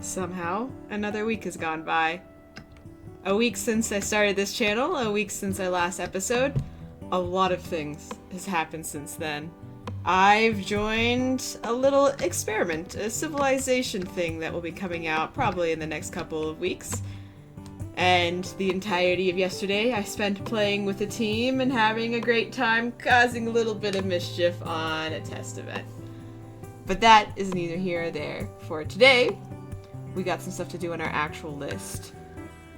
Somehow, another week has gone by. A week since I started this channel, a week since our last episode. A lot of things has happened since then. I've joined a little experiment, a civilization thing that will be coming out probably in the next couple of weeks. And the entirety of yesterday I spent playing with the team and having a great time, causing a little bit of mischief on a test event. But that is neither here or there. For today, we got some stuff to do on our actual list.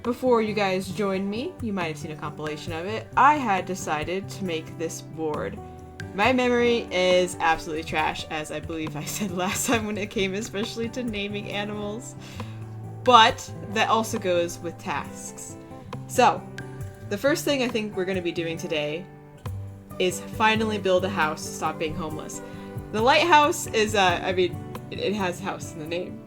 Before you guys joined me, you might have seen a compilation of it, I had decided to make this board. My memory is absolutely trash, as I believe I said last time when it came especially to naming animals. But that also goes with tasks. So, the first thing I think we're going to be doing today is finally build a house to stop being homeless. The lighthouse is, it has house in the name.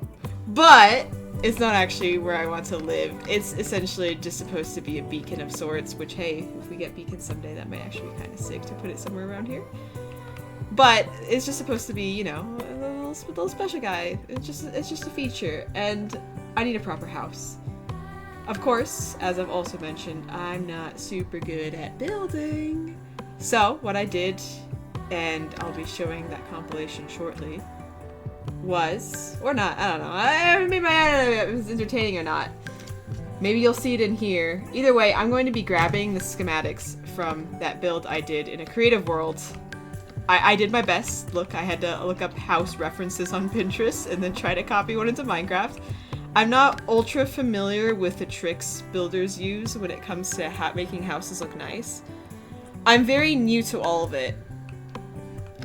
But it's not actually where I want to live. It's essentially just supposed to be a beacon of sorts, which, hey, if we get beacons someday, that might actually be kind of sick to put it somewhere around here. But it's just supposed to be, you know, a little special guy. It's just a feature, and I need a proper house. Of course, as I've also mentioned, I'm not super good at building. So what I did, and I'll be showing that compilation shortly, was, or not, I don't know. I don't know if it was entertaining or not. Maybe you'll see it in here. Either way, I'm going to be grabbing the schematics from that build I did in a creative world. I did my best. Look, I had to look up house references on Pinterest and then try to copy one into Minecraft. I'm not ultra familiar with the tricks builders use when it comes to making houses look nice. I'm very new to all of it,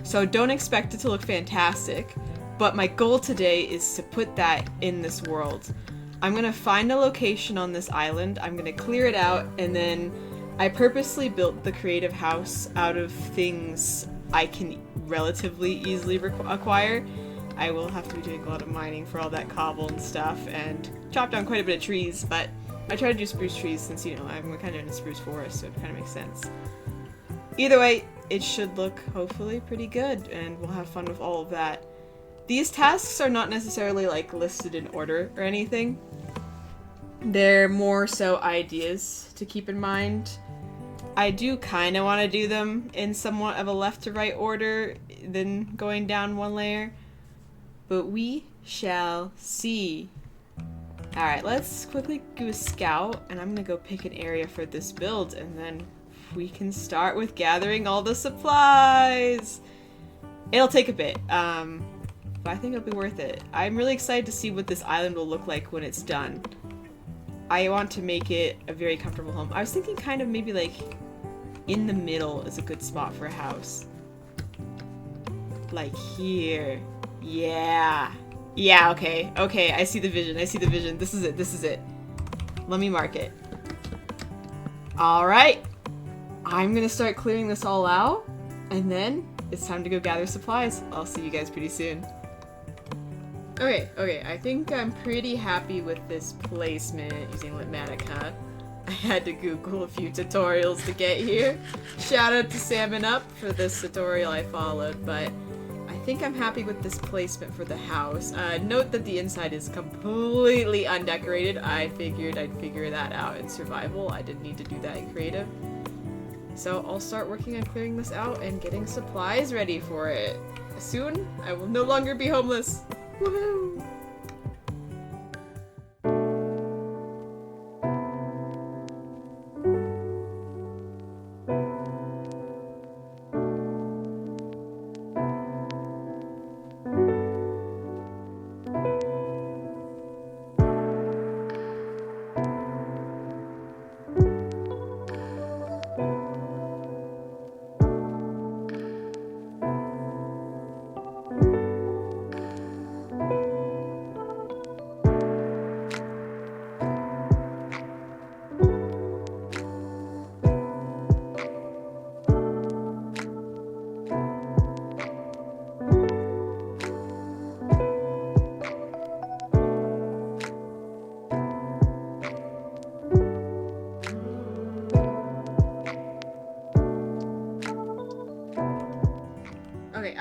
so don't expect it to look fantastic. But my goal today is to put that in this world. I'm gonna find a location on this island, I'm gonna clear it out, and then I purposely built the creative house out of things I can relatively easily acquire. I will have to be doing a lot of mining for all that cobble and stuff, and chop down quite a bit of trees, but I try to do spruce trees since, you know, I'm kind of in a spruce forest, so it kind of makes sense. Either way, it should look, hopefully, pretty good, and we'll have fun with all of that. These tasks are not necessarily, like, listed in order or anything. They're more so ideas to keep in mind. I do kind of want to do them in somewhat of a left to right order than going down one layer. But we shall see. Alright, let's quickly do a scout, and I'm gonna go pick an area for this build, and then we can start with gathering all the supplies! It'll take a bit, but I think it'll be worth it. I'm really excited to see what this island will look like when it's done. I want to make it a very comfortable home. I was thinking kind of maybe like in the middle is a good spot for a house. Like here. Yeah. Yeah, okay. Okay, I see the vision. I see the vision. This is it. This is it. Let me mark it. Alright. I'm gonna start clearing this all out, and then it's time to go gather supplies. I'll see you guys pretty soon. Okay, I think I'm pretty happy with this placement using Litmatica. I had to Google a few tutorials to get here. Shout out to Salmon Up for this tutorial I followed, but I think I'm happy with this placement for the house. Note that the inside is completely undecorated. I figured I'd figure that out in survival. I didn't need to do that in creative. So I'll start working on clearing this out and getting supplies ready for it. Soon, I will no longer be homeless. Woohoo!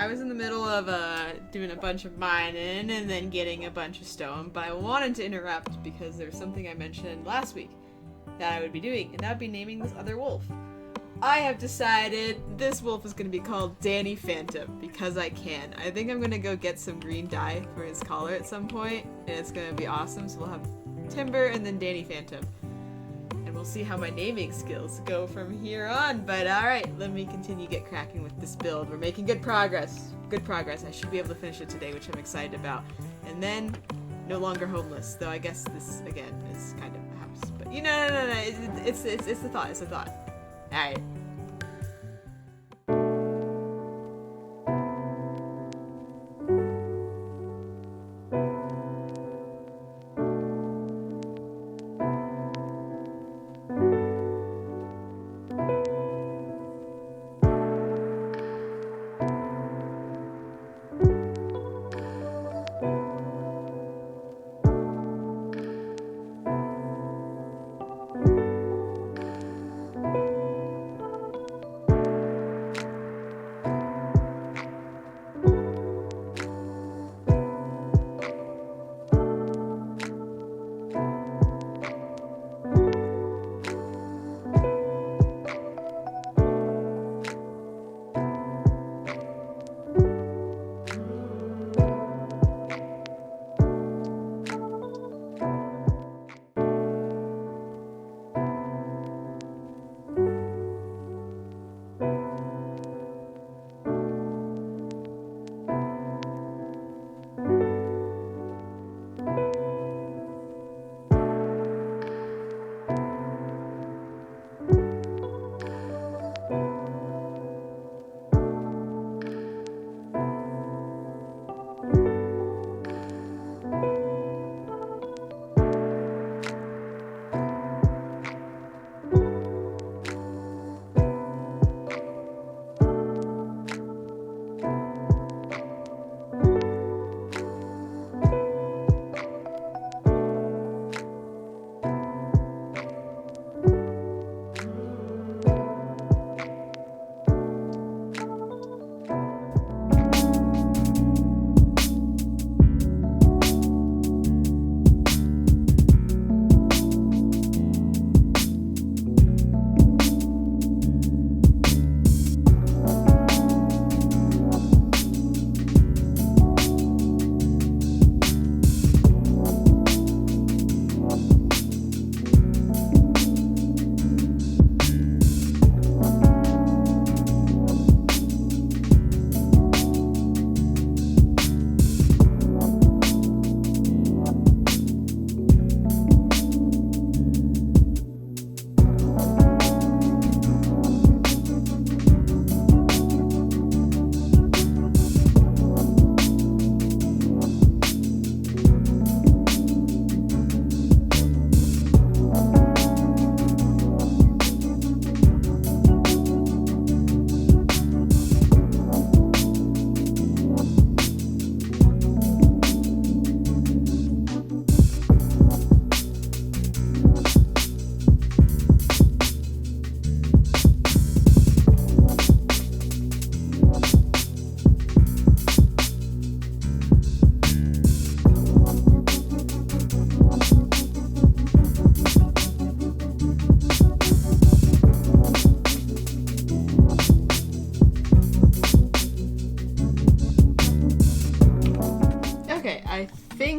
I was in the middle of doing a bunch of mining and then getting a bunch of stone, but I wanted to interrupt because there's something I mentioned last week that I would be doing, and that would be naming this other wolf. I have decided this wolf is going to be called Danny Phantom because I can. I think I'm going to go get some green dye for his collar at some point, and it's going to be awesome. So we'll have Timber and then Danny Phantom. And we'll see how my naming skills go from here on. But alright, let me continue get cracking with this build. We're making good progress. Good progress. I should be able to finish it today, which I'm excited about. And then, no longer homeless. Though I guess this, again, is kind of a house. But you know, no. It's the thought. It's the thought. Alright.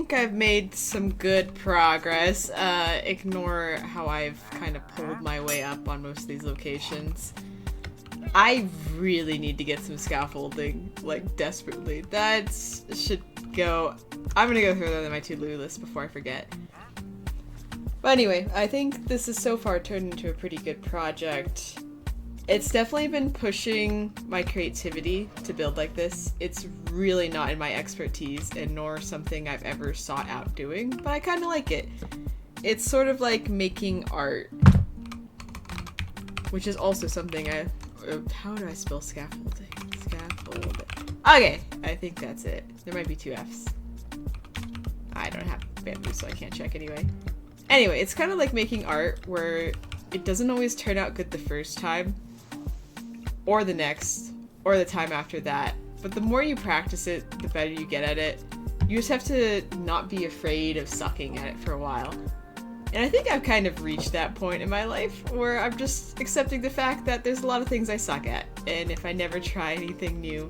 think I've made some good progress. Ignore how I've kind of pulled my way up on most of these locations. I really need to get some scaffolding, like, desperately. That should go... I'm gonna go through that in my to-do list before I forget. But anyway, I think this has so far turned into a pretty good project. It's definitely been pushing my creativity to build like this. It's really not in my expertise and nor something I've ever sought out doing, but I kind of like it. It's sort of like making art, which is also something I... How do I spell scaffolding? Scaffolding. Okay, I think that's it. There might be two Fs. I don't have bamboo, so I can't check anyway. Anyway, it's kind of like making art where it doesn't always turn out good the first time, or the next, or the time after that, but the more you practice it, the better you get at it. You just have to not be afraid of sucking at it for a while. And I think I've kind of reached that point in my life where I'm just accepting the fact that there's a lot of things I suck at, and if I never try anything new,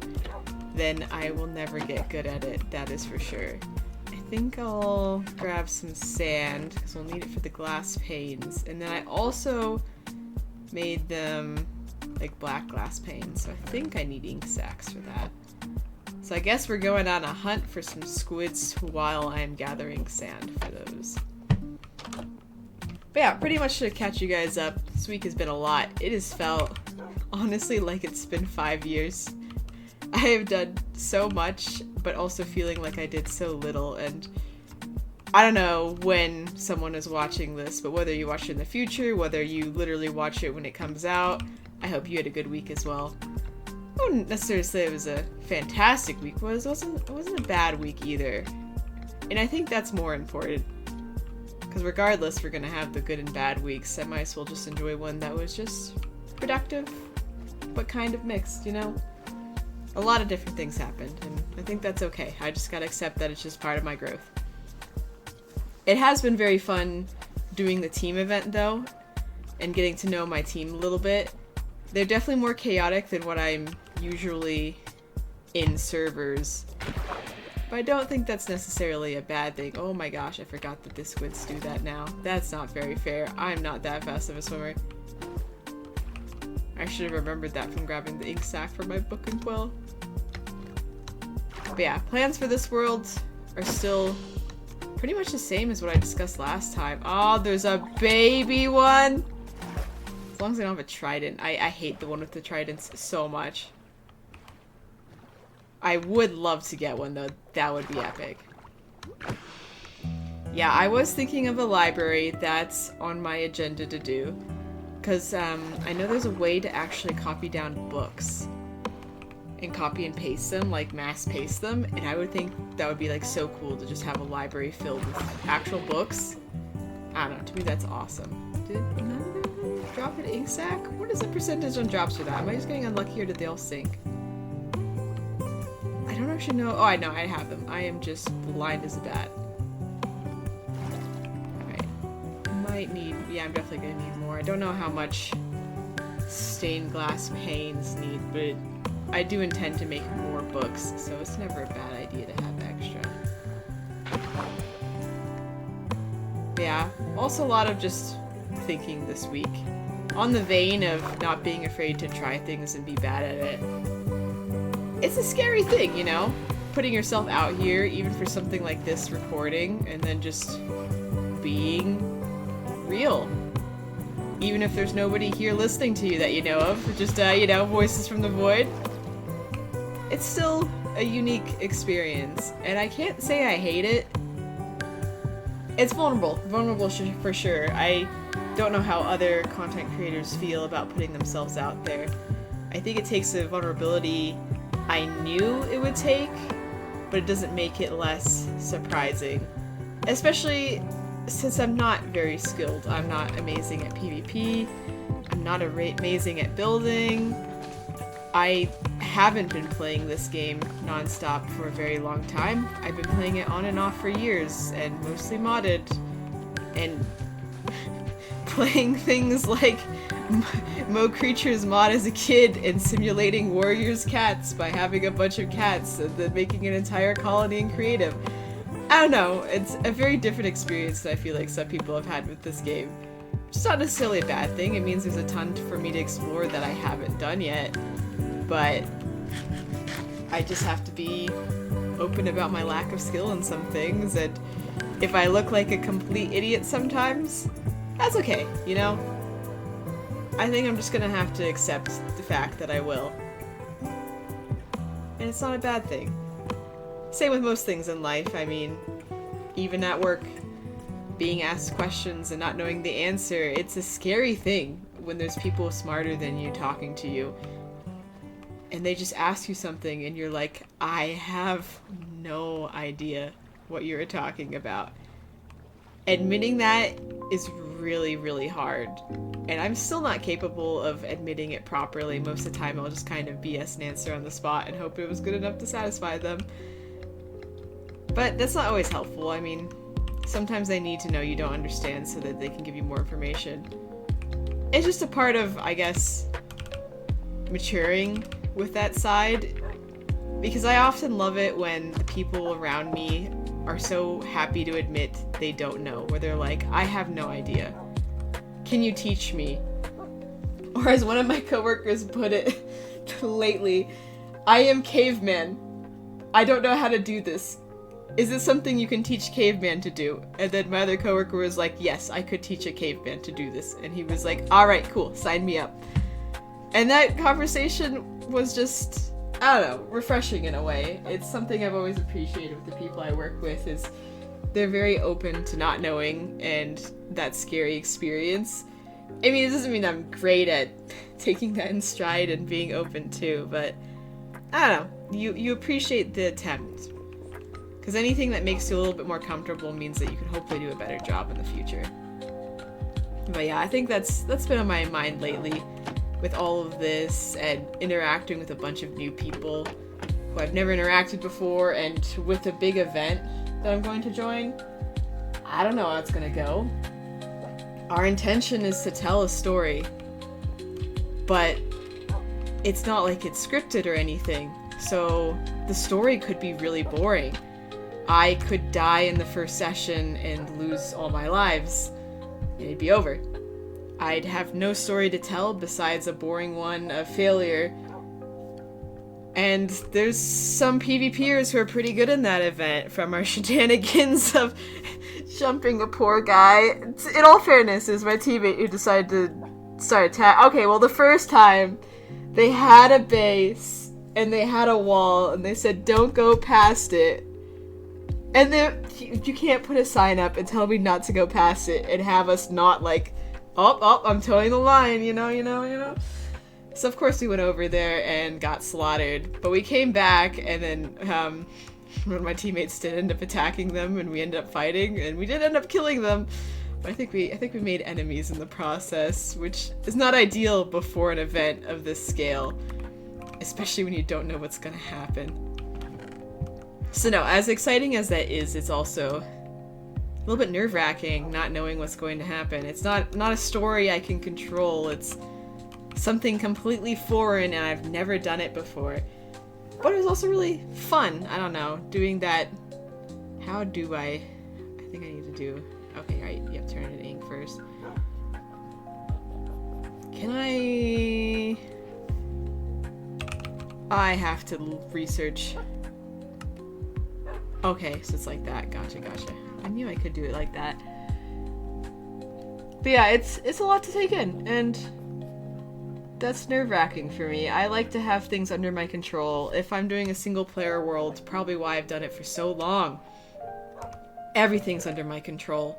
then I will never get good at it, that is for sure. I think I'll grab some sand, because we'll need it for the glass panes, and then I also made them like black glass panes, so I think I need ink sacks for that. So I guess we're going on a hunt for some squids while I'm gathering sand for those. But yeah, pretty much to catch you guys up, this week has been a lot. It has felt, honestly, like it's been 5 years. I have done so much, but also feeling like I did so little, and I don't know when someone is watching this, but whether you watch it in the future, whether you literally watch it when it comes out, I hope you had a good week as well. I wouldn't necessarily say it was a fantastic week, but it wasn't a bad week either. And I think that's more important. Because regardless, we're going to have the good and bad weeks. I might as well just enjoy one that was just productive, but kind of mixed, you know? A lot of different things happened, and I think that's okay. I just gotta accept that it's just part of my growth. It has been very fun doing the team event, though, and getting to know my team a little bit. They're definitely more chaotic than what I'm usually in servers. But I don't think that's necessarily a bad thing. Oh my gosh, I forgot that the squids do that now. That's not very fair. I'm not that fast of a swimmer. I should have remembered that from grabbing the ink sac for my book and quill. But yeah, plans for this world are still pretty much the same as what I discussed last time. Oh, there's a baby one! As long as I don't have a trident. I hate the one with the tridents so much. I would love to get one, though. That would be epic. Yeah, I was thinking of a library. That's on my agenda to do. Because I know there's a way to actually copy down books. And copy and paste them, like mass paste them. And I would think that would be like so cool to just have a library filled with actual books. I don't know, to me that's awesome. Did none of them drop an ink sac? What is the percentage on drops for that? Am I just getting unlucky or did they all sink? I don't actually know. Oh, I know, I have them. I am just blind as a bat. Alright. Might need, yeah, I'm definitely gonna need more. I don't know how much stained glass panes need, but I do intend to make more books, so it's never a bad idea to have extra. Yeah, also a lot of just thinking this week. On the vein of not being afraid to try things and be bad at it. It's a scary thing, you know? Putting yourself out here, even for something like this recording, and then just being real. Even if there's nobody here listening to you that you know of, just, you know, voices from the void. It's still a unique experience, and I can't say I hate it. It's vulnerable for sure. I don't know how other content creators feel about putting themselves out there. I think it takes a vulnerability I knew it would take, but it doesn't make it less surprising. Especially since I'm not very skilled. I'm not amazing at PvP, I'm not amazing at building. I haven't been playing this game non-stop for a very long time. I've been playing it on and off for years, and mostly modded, and playing things like Mo Creature's mod as a kid and simulating warriors' cats by having a bunch of cats and then making an entire colony in creative. I don't know, it's a very different experience that I feel like some people have had with this game. It's not necessarily a bad thing, it means there's a ton for me to explore that I haven't done yet, but I just have to be open about my lack of skill in some things, and if I look like a complete idiot sometimes, that's okay, you know? I think I'm just gonna have to accept the fact that I will. And it's not a bad thing. Same with most things in life, I mean, even at work, being asked questions and not knowing the answer, it's a scary thing when there's people smarter than you talking to you. And they just ask you something and you're like, I have no idea what you're talking about. Admitting that is really, really hard. And I'm still not capable of admitting it properly. Most of the time I'll just kind of BS an answer on the spot and hope it was good enough to satisfy them. But that's not always helpful. I mean, sometimes they need to know you don't understand so that they can give you more information. It's just a part of, I guess, maturing with that side. Because I often love it when the people around me are so happy to admit they don't know. Where they're like, I have no idea. Can you teach me? Or as one of my coworkers put it lately, I am caveman. I don't know how to do this. Is this something you can teach caveman to do? And then my other coworker was like, yes, I could teach a caveman to do this. And he was like, alright, cool, sign me up. And that conversation was just, I don't know, refreshing in a way. It's something I've always appreciated with the people I work with, is they're very open to not knowing and that scary experience. I mean, it doesn't mean I'm great at taking that in stride and being open too, but I don't know, you appreciate the attempt. Because anything that makes you a little bit more comfortable means that you can hopefully do a better job in the future. But yeah, I think that's been on my mind lately with all of this and interacting with a bunch of new people who I've never interacted before, and with a big event that I'm going to join. I don't know how it's gonna go. Our intention is to tell a story, but it's not like it's scripted or anything, so the story could be really boring. I could die in the first session and lose all my lives, and it'd be over. I'd have no story to tell besides a boring one of failure. And there's some PvPers who are pretty good in that event, from our shenanigans of jumping a poor guy. In all fairness, it was my teammate who decided to start attack. Okay, well, the first time, they had a base, and they had a wall, and they said, don't go past it. And then you can't put a sign up and tell me not to go past it and have us not like, oh, I'm towing the line, you know. So of course we went over there and got slaughtered. But we came back, and then one of my teammates did end up attacking them, and we ended up fighting, and we did end up killing them. But I think we made enemies in the process, which is not ideal before an event of this scale, especially when you don't know what's gonna happen. So no, as exciting as that is, it's also a little bit nerve-wracking not knowing what's going to happen. It's not a story I can control. It's something completely foreign, and I've never done it before. But it was also really fun. I don't know, doing that. How do I think I need to do... Okay, right, you have to turn it in ink first. Can I have to research... Okay, so it's like that. Gotcha. I knew I could do it like that. But yeah, it's a lot to take in, and that's nerve-wracking for me. I like to have things under my control. If I'm doing a single-player world, probably why I've done it for so long. Everything's under my control.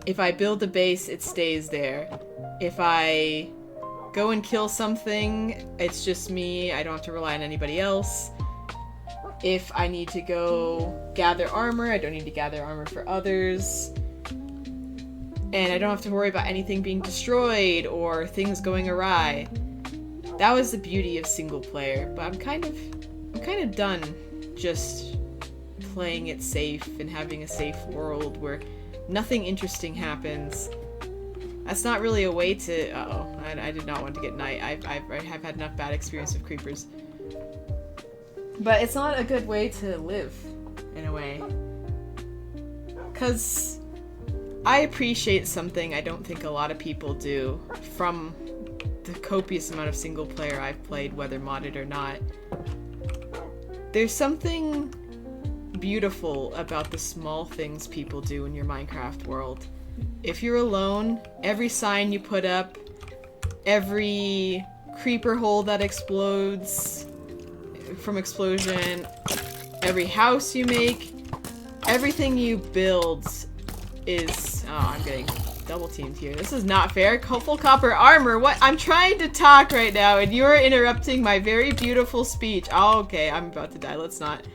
If I build a base, it stays there. If I go and kill something, it's just me. I don't have to rely on anybody else. If I need to go gather armor, I don't need to gather armor for others. And I don't have to worry about anything being destroyed or things going awry. That was the beauty of single player, but I'm kind of done just playing it safe and having a safe world where nothing interesting happens. That's not really a way to... I did not want to get night. I have had enough bad experience with creepers. But it's not a good way to live, in a way. 'Cause I appreciate something I don't think a lot of people do from the copious amount of single player I've played, whether modded or not. There's something beautiful about the small things people do in your Minecraft world. If you're alone, every sign you put up, every creeper hole that explodes from explosion, every house you make, everything you build is... Oh, I'm getting double teamed here. This is not fair. Full copper armor. What? I'm trying to talk right now and you're interrupting my very beautiful speech. Oh, okay, I'm about to die. Let's not.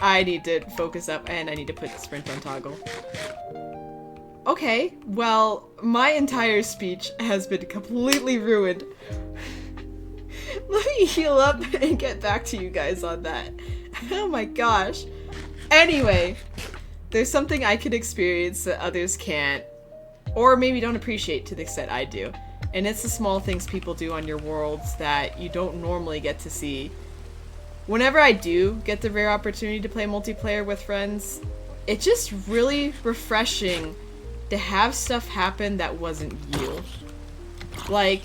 I need to focus up and I need to put sprint on toggle. Okay, well, my entire speech has been completely ruined. Let me heal up and get back to you guys on that. Oh my gosh. Anyway, there's something I can experience that others can't, or maybe don't appreciate to the extent I do. And it's the small things people do on your worlds that you don't normally get to see. Whenever I do get the rare opportunity to play multiplayer with friends, it's just really refreshing to have stuff happen that wasn't you. Like,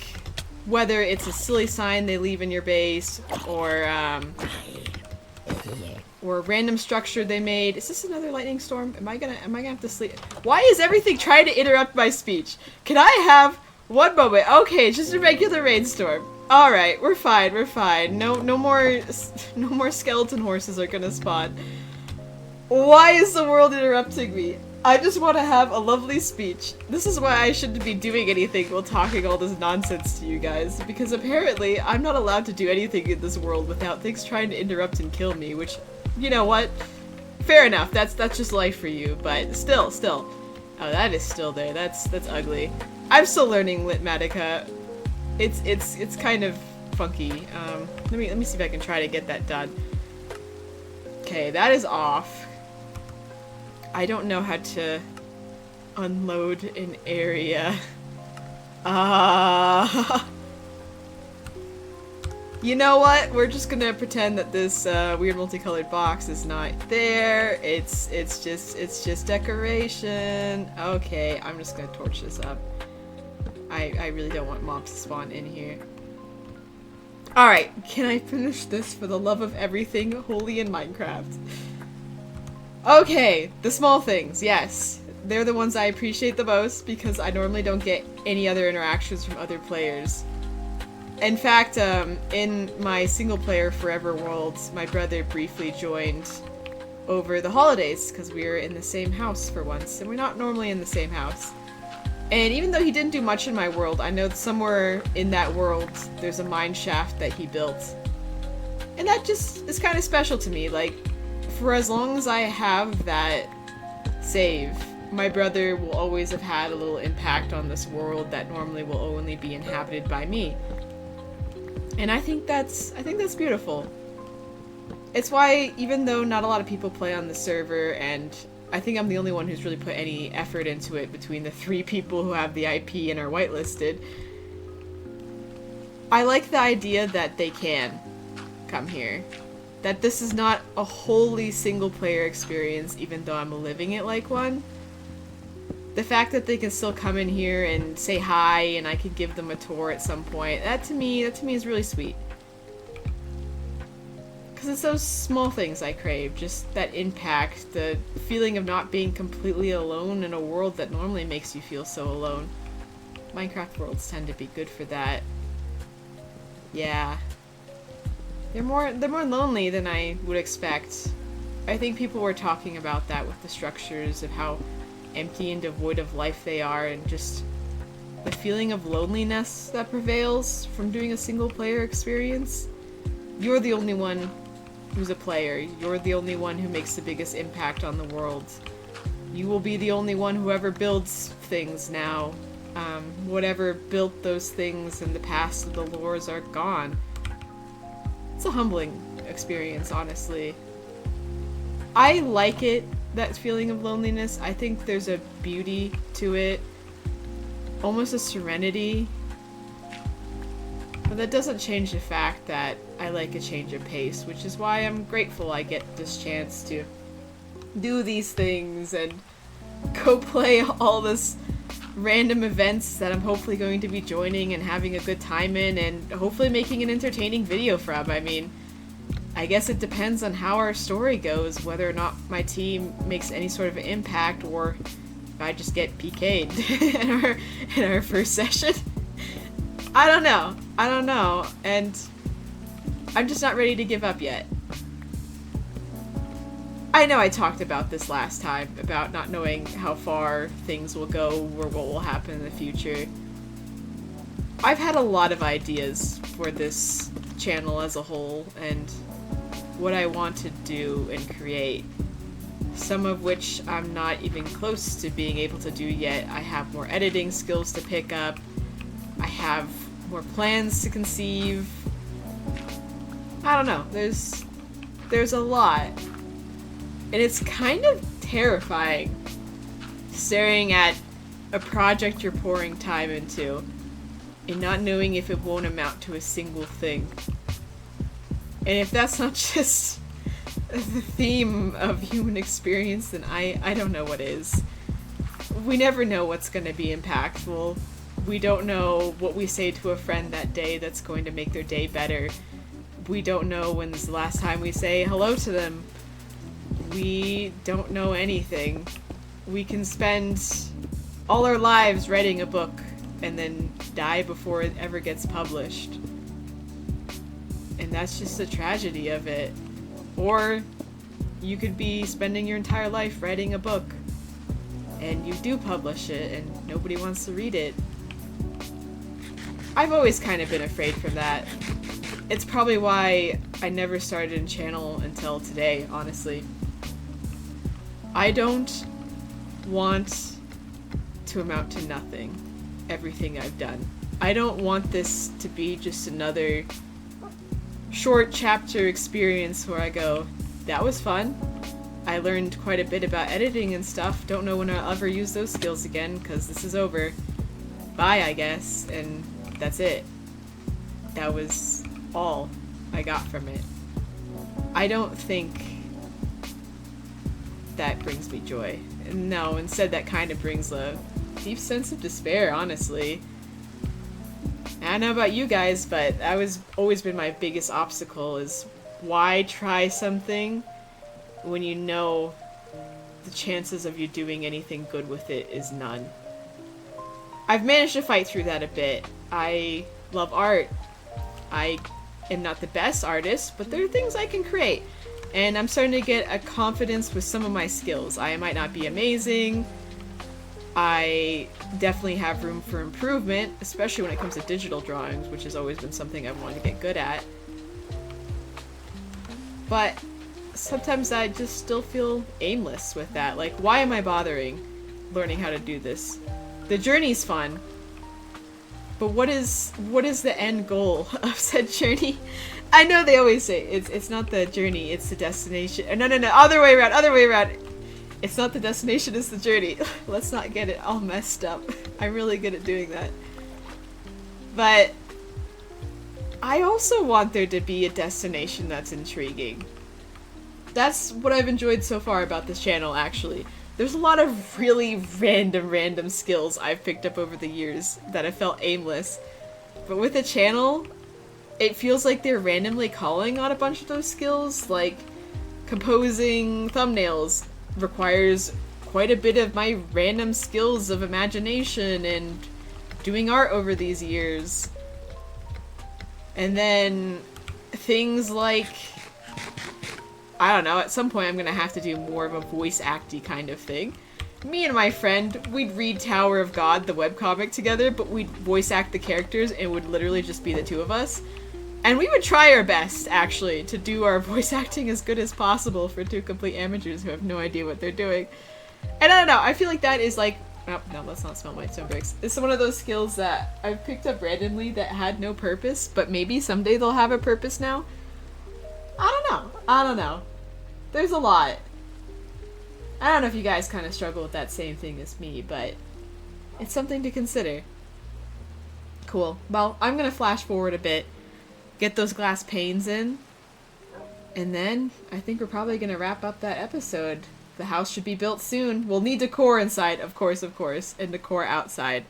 whether it's a silly sign they leave in your base, or a random structure they made. Is this another lightning storm? Am I gonna have to sleep? Why is everything trying to interrupt my speech? Can I have one moment? Okay, it's just a regular rainstorm. Alright, we're fine, we're fine. No more skeleton horses are gonna spawn. Why is the world interrupting me? I just want to have a lovely speech. This is why I shouldn't be doing anything while talking all this nonsense to you guys, because apparently I'm not allowed to do anything in this world without things trying to interrupt and kill me, which, you know what? Fair enough, that's just life for you, but still. Oh, that is still there. That's ugly. I'm still learning Litmatica. It's kind of funky. Let me see if I can try to get that done. Okay, that is off. I don't know how to unload an area. You know what? We're just gonna pretend that this weird multicolored box is not there. It's just decoration. Okay, I'm just gonna torch this up. I really don't want mobs to spawn in here. Alright, can I finish this for the love of everything holy in Minecraft? Okay, the small things, yes. They're the ones I appreciate the most because I normally don't get any other interactions from other players. In fact, in my single-player Forever Worlds, my brother briefly joined over the holidays because we were in the same house for once, and we're not normally in the same house. And even though he didn't do much in my world, I know that somewhere in that world there's a mine shaft that he built. And that just is kind of special to me. Like, for as long as I have that save, my brother will always have had a little impact on this world that normally will only be inhabited by me. And I think that's beautiful. It's why, even though not a lot of people play on the server, and I think I'm the only one who's really put any effort into it between the 3 people who have the IP and are whitelisted, I like the idea that they can come here. That this is not a wholly single-player experience, even though I'm living it like one. The fact that they can still come in here and say hi, and I could give them a tour at some point, that to me is really sweet. Because it's those small things I crave, just that impact, the feeling of not being completely alone in a world that normally makes you feel so alone. Minecraft worlds tend to be good for that. Yeah. They're more lonely than I would expect. I think people were talking about that with the structures, of how empty and devoid of life they are, and just the feeling of loneliness that prevails from doing a single player experience. You're the only one who's a player. You're the only one who makes the biggest impact on the world. You will be the only one who ever builds things now. Whatever built those things in the past, the lores are gone. It's a humbling experience, honestly. I like it, that feeling of loneliness. I think there's a beauty to it, almost a serenity. But that doesn't change the fact that I like a change of pace, which is why I'm grateful I get this chance to do these things and go play all this random events that I'm hopefully going to be joining and having a good time in, and hopefully making an entertaining video from. I mean, I guess it depends on how our story goes, whether or not my team makes any sort of impact, or if I just get PK'd in our first session. I don't know, and I'm just not ready to give up yet. I know I talked about this last time, about not knowing how far things will go or what will happen in the future. I've had a lot of ideas for this channel as a whole, and what I want to do and create. some of which I'm not even close to being able to do yet. I have more editing skills to pick up. I have more plans to conceive. I don't know. There's a lot. And it's kind of terrifying staring at a project you're pouring time into and not knowing if it won't amount to a single thing. And if that's not just the theme of human experience, then I don't know what is. We never know what's going to be impactful. We don't know what we say to a friend that day that's going to make their day better. We don't know when's the last time we say hello to them. We don't know anything. We can spend all our lives writing a book and then die before it ever gets published. And that's just the tragedy of it. Or you could be spending your entire life writing a book and you do publish it and nobody wants to read it. I've always kind of been afraid from that. It's probably why I never started a channel until today, honestly. I don't want to amount to nothing, everything I've done. I don't want this to be just another short chapter experience where I go, that was fun. I learned quite a bit about editing and stuff. Don't know when I'll ever use those skills again because this is over. Bye, I guess. And that's it. That was all I got from it. I don't think that brings me joy. No, instead that kind of brings a deep sense of despair, honestly. I don't know about you guys, but that was always been my biggest obstacle is why try something when you know the chances of you doing anything good with it is none. I've managed to fight through that a bit. I love art. I am not the best artist, but there are things I can create. And I'm starting to get a confidence with some of my skills. I might not be amazing. I definitely have room for improvement, especially when it comes to digital drawings, which has always been something I've wanted to get good at. But sometimes I just still feel aimless with that. Like, why am I bothering learning how to do this? The journey's fun, but what is the end goal of said journey? I know they always say it's not the journey, it's the destination. No, other way around. It's not the destination, it's the journey. Let's not get it all messed up. I'm really good at doing that. But I also want there to be a destination that's intriguing. That's what I've enjoyed so far about this channel, actually. There's a lot of really random skills I've picked up over the years that have felt aimless. But with a channel, it feels like they're randomly calling on a bunch of those skills, like composing thumbnails requires quite a bit of my random skills of imagination and doing art over these years. And then things like, I don't know, at some point I'm gonna have to do more of a voice acty kind of thing. Me and my friend, we'd read Tower of God, the webcomic, together, but we'd voice act the characters and it would literally just be the two of us. And we would try our best, actually, to do our voice acting as good as possible for two complete amateurs who have no idea what they're doing. And I don't know, I feel like that is like... Oh, no, let's not smell my stone bricks. It's one of those skills that I've picked up randomly that had no purpose, but maybe someday they'll have a purpose now. I don't know. There's a lot. I don't know if you guys kind of struggle with that same thing as me, but it's something to consider. Cool. Well, I'm gonna flash forward a bit, get those glass panes in, and then I think we're probably gonna wrap up that episode. The house should be built soon. We'll need decor inside, of course, and decor outside.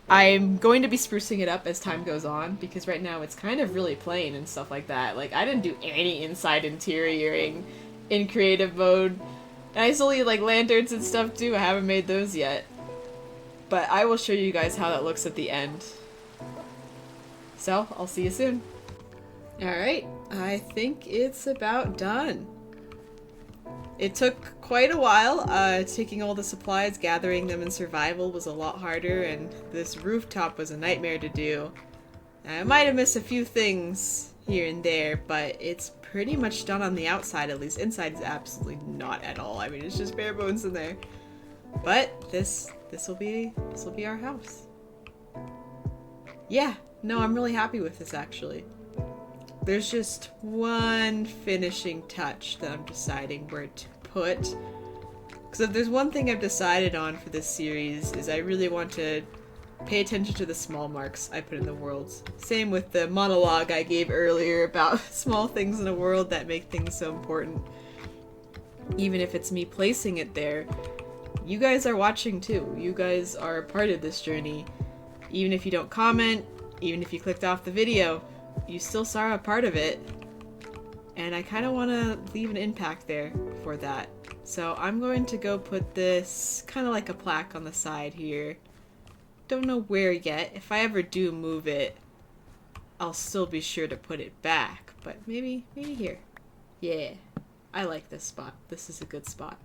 I'm going to be sprucing it up as time goes on, because right now it's kind of really plain and stuff like that. Like, I didn't do any inside interioring in creative mode. And I still need, like, lanterns and stuff, too. I haven't made those yet. But I will show you guys how that looks at the end. So, I'll see you soon. Alright, I think it's about done. It took quite a while. Taking all the supplies, gathering them in survival was a lot harder, and this rooftop was a nightmare to do. I might have missed a few things, here and there, but it's pretty much done on the outside at least. Inside is absolutely not at all. I mean, it's just bare bones in there. But this will be our house. Yeah, no, I'm really happy with this actually. There's just one finishing touch that I'm deciding where to put. Because if there's one thing I've decided on for this series is I really want to pay attention to the small marks I put in the worlds. Same with the monologue I gave earlier about small things in the world that make things so important. Even if it's me placing it there, you guys are watching too. You guys are a part of this journey. Even if you don't comment, even if you clicked off the video, you still saw a part of it. And I kind of want to leave an impact there for that. So I'm going to go put this kind of like a plaque on the side here. Don't know where yet. If I ever do move it, I'll still be sure to put it back. But maybe here. Yeah, I like this spot. This is a good spot.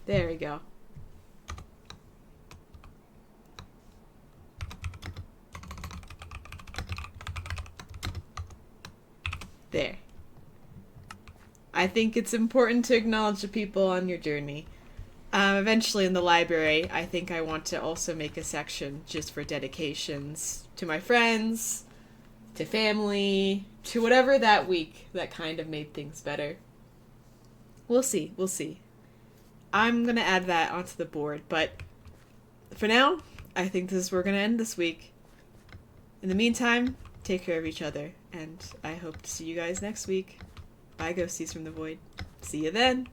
There we go. There. I think it's important to acknowledge the people on your journey. Eventually in the library, I think I want to also make a section just for dedications to my friends, to family, to whatever that week that kind of made things better. We'll see. I'm going to add that onto the board, but for now, I think this is where we're going to end this week. In the meantime, take care of each other, and I hope to see you guys next week. Bye, ghosties from the void. See you then!